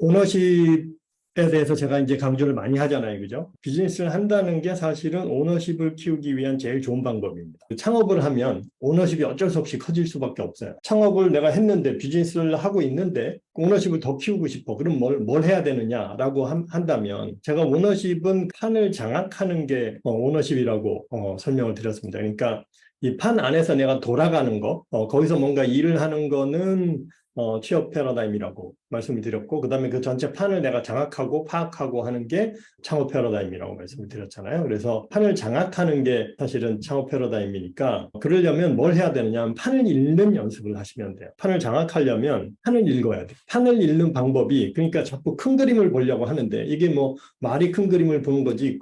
오너십에 대해서 제가 이제 강조를 많이 하잖아요. 그죠? 비즈니스를 한다는 게 사실은 오너십을 키우기 위한 제일 좋은 방법입니다. 창업을 하면 오너십이 어쩔 수 없이 커질 수밖에 없어요. 창업을 내가 했는데 비즈니스를 하고 있는데 오너십을 더 키우고 싶어. 그럼 뭘 해야 되느냐라고 한다면 제가 오너십은 판을 장악하는 게 오너십이라고 설명을 드렸습니다. 그러니까 이 판 안에서 내가 돌아가는 거, 거기서 뭔가 일을 하는 거는 취업 패러다임이라고 말씀을 드렸고, 그 다음에 그 전체 판을 내가 장악하고 파악하고 하는 게 창업 패러다임이라고 말씀을 드렸잖아요. 그래서 판을 장악하는 게 사실은 창업 패러다임이니까, 그러려면 뭘 해야 되느냐? 판을 읽는 연습을 하시면 돼요. 판을 장악하려면 판을 읽어야 돼요. 판을 읽는 방법이, 그러니까 자꾸 큰 그림을 보려고 하는데, 이게 뭐 말이 큰 그림을 보는 거지,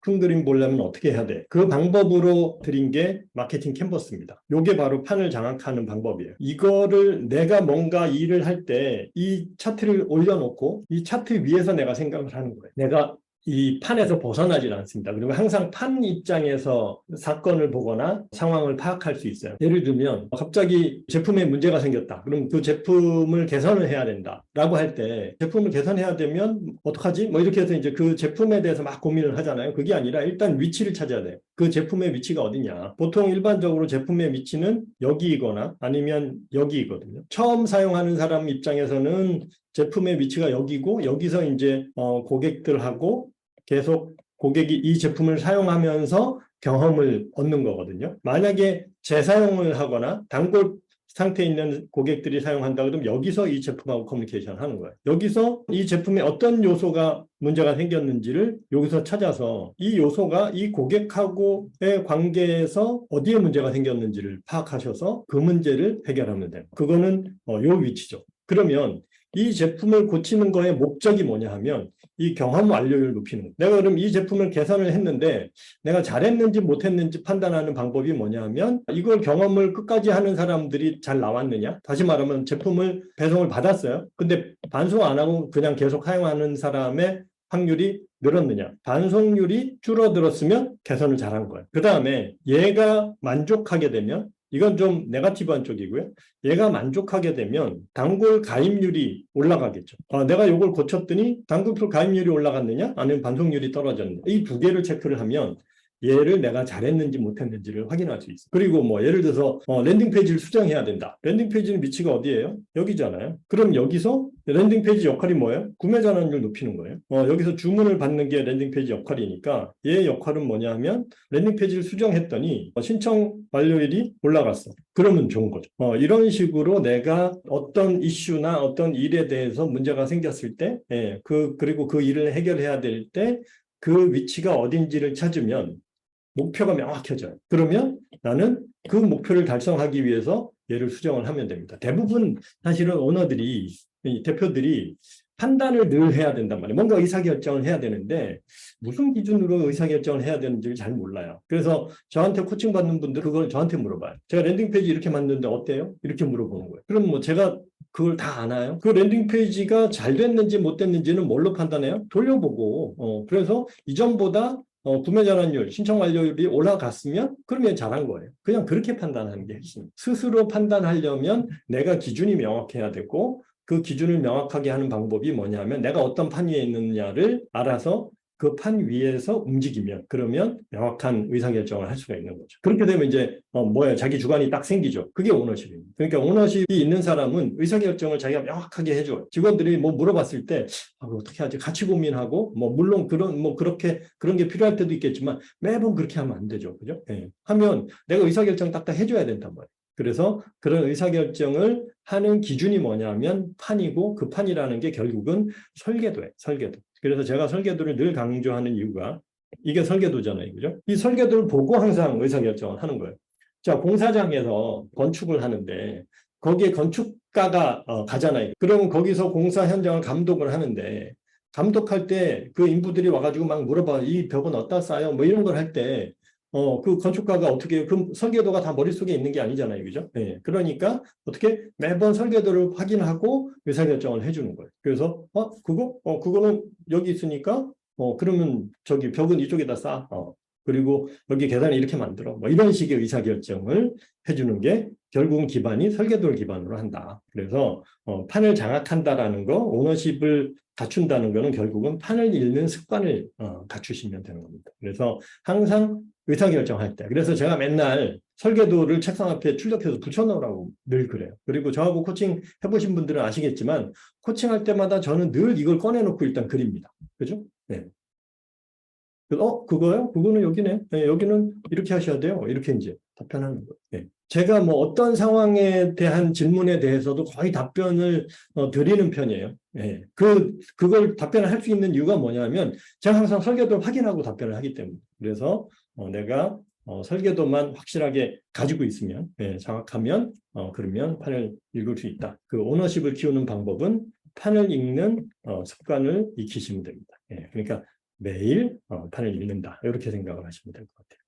큰 그림 보려면 어떻게 해야 돼? 그 방법으로 드린 게 마케팅 캔버스입니다. 이게 바로 판을 장악하는 방법이에요. 이거를 내가 뭔가 일을 할 때 이 차트를 올려놓고 이 차트 위에서 내가 생각을 하는 거예요. 내가 이 판에서 벗어나질 않습니다. 그리고 항상 판 입장에서 사건을 보거나 상황을 파악할 수 있어요. 예를 들면 갑자기 제품에 문제가 생겼다. 그럼 그 제품을 개선을 해야 된다라고 할 때 제품을 개선해야 되면 어떡하지? 뭐 이렇게 해서 이제 그 제품에 대해서 막 고민을 하잖아요. 그게 아니라 일단 위치를 찾아야 돼요. 그 제품의 위치가 어디냐. 보통 일반적으로 제품의 위치는 여기이거나 아니면 여기이거든요. 처음 사용하는 사람 입장에서는 제품의 위치가 여기고 여기서 이제 고객들하고 계속 고객이 이 제품을 사용하면서 경험을 얻는 거거든요. 만약에 재사용을 하거나 단골 상태에 있는 고객들이 사용한다 그러면 여기서 이 제품하고 커뮤니케이션 하는 거예요. 여기서 이 제품에 어떤 요소가 문제가 생겼는지를 여기서 찾아서 이 요소가 이 고객하고의 관계에서 어디에 문제가 생겼는지를 파악하셔서 그 문제를 해결하면 돼요. 그거는 요 위치죠. 그러면 이 제품을 고치는 거의 목적이 뭐냐 하면 이 경험 완료율을 높이는 거예요. 내가 그럼 이 제품을 개선을 했는데 내가 잘했는지 못했는지 판단하는 방법이 뭐냐 하면 이걸 경험을 끝까지 하는 사람들이 잘 나왔느냐? 다시 말하면 제품을 배송을 받았어요. 근데 반송 안 하고 그냥 계속 사용하는 사람의 확률이 늘었느냐? 반송률이 줄어들었으면 개선을 잘한 거예요. 그 다음에 얘가 만족하게 되면 이건 좀 네거티브한 쪽이고요. 얘가 만족하게 되면 단골 가입률이 올라가겠죠. 내가 이걸 고쳤더니 단골 가입률이 올라갔느냐? 아니면 반송률이 떨어졌느냐? 이 두 개를 체크를 하면 얘를 내가 잘했는지 못했는지를 확인할 수 있어요. 그리고 뭐 예를 들어서 랜딩 페이지를 수정해야 된다. 랜딩 페이지는 위치가 어디예요? 여기잖아요. 그럼 여기서 랜딩 페이지 역할이 뭐예요? 구매 전환율 높이는 거예요. 여기서 주문을 받는 게 랜딩 페이지 역할이니까 얘 역할은 뭐냐 하면 랜딩 페이지를 수정했더니 신청 완료율이 올라갔어. 그러면 좋은 거죠. 이런 식으로 내가 어떤 이슈나 어떤 일에 대해서 문제가 생겼을 때, 그리고 그 일을 해결해야 될 때 그 위치가 어딘지를 찾으면 목표가 명확해져요. 그러면 나는 그 목표를 달성하기 위해서 얘를 수정을 하면 됩니다. 대부분 사실은 오너들이, 대표들이 판단을 늘 해야 된단 말이에요. 뭔가 의사결정을 해야 되는데 무슨 기준으로 의사결정을 해야 되는지를 잘 몰라요. 그래서 저한테 코칭 받는 분들 그걸 저한테 물어봐요. 제가 랜딩페이지 이렇게 만드는데 어때요? 이렇게 물어보는 거예요. 그럼 뭐 제가 그걸 다 아나요? 그 랜딩페이지가 잘 됐는지 못 됐는지는 뭘로 판단해요? 돌려보고. 그래서 이전보다 구매 전환율, 신청 완료율이 올라갔으면 그러면 잘한 거예요. 그냥 그렇게 판단하는 게 핵심. 스스로 판단하려면 내가 기준이 명확해야 되고 그 기준을 명확하게 하는 방법이 뭐냐면 내가 어떤 판 위에 있느냐를 알아서 그 판 위에서 움직이면 그러면 명확한 의사결정을 할 수가 있는 거죠. 그렇게 되면 이제 자기 주관이 딱 생기죠. 그게 오너십입니다. 그러니까 오너십이 있는 사람은 의사결정을 자기가 명확하게 해줘요. 직원들이 뭐 물어봤을 때 어떻게 하지? 같이 고민하고 물론 그런 게 필요할 때도 있겠지만 매번 그렇게 하면 안 되죠. 그죠? 하면 내가 의사결정 딱딱 해줘야 된단 말이에요. 그래서 그런 의사결정을 하는 기준이 뭐냐면 판이고 그 판이라는 게 결국은 설계도예요. 설계도. 그래서 제가 설계도를 늘 강조하는 이유가 이게 설계도잖아요. 그죠? 이 설계도를 보고 항상 의사결정을 하는 거예요. 자, 공사장에서 건축을 하는데 거기에 건축가가 가잖아요. 그러면 거기서 공사 현장을 감독을 하는데 감독할 때 그 인부들이 와가지고 막 물어봐. 이 벽은 어디다 쌓아요? 뭐 이런 걸 할 때 그 건축가가 어떻게 해요? 그 설계도가 다 머릿속에 있는 게 아니잖아요. 그죠? 그러니까 어떻게 매번 설계도를 확인하고 의사결정을 해주는 거예요. 그래서, 그거는 여기 있으니까, 그러면 저기 벽은 이쪽에다 쌓아. 그리고 여기 계단을 이렇게 만들어. 뭐 이런 식의 의사결정을 해주는 게 결국은 기반이 설계도를 기반으로 한다. 그래서 판을 장악한다라는 거, 오너십을 갖춘다는 거는 결국은 판을 읽는 습관을 갖추시면 되는 겁니다. 그래서 항상 의사결정할 때. 그래서 제가 맨날 설계도를 책상 앞에 출력해서 붙여놓으라고 늘 그래요. 그리고 저하고 코칭 해보신 분들은 아시겠지만 코칭할 때마다 저는 늘 이걸 꺼내놓고 일단 그립니다. 그죠? 네. 그거요? 그거는 여기네. 네, 여기는 이렇게 하셔야 돼요. 이렇게 이제 답변하는 거예요. 네. 제가 뭐 어떤 상황에 대한 질문에 대해서도 거의 답변을 드리는 편이에요. 네. 그걸 답변을 할 수 있는 이유가 뭐냐면 제가 항상 설계도를 확인하고 답변을 하기 때문에. 그래서 내가 설계도만 확실하게 가지고 있으면, 장악하면, 그러면 판을 읽을 수 있다. 그 오너십을 키우는 방법은 판을 읽는 습관을 익히시면 됩니다. 그러니까 매일 판을 읽는다. 이렇게 생각을 하시면 될 것 같아요.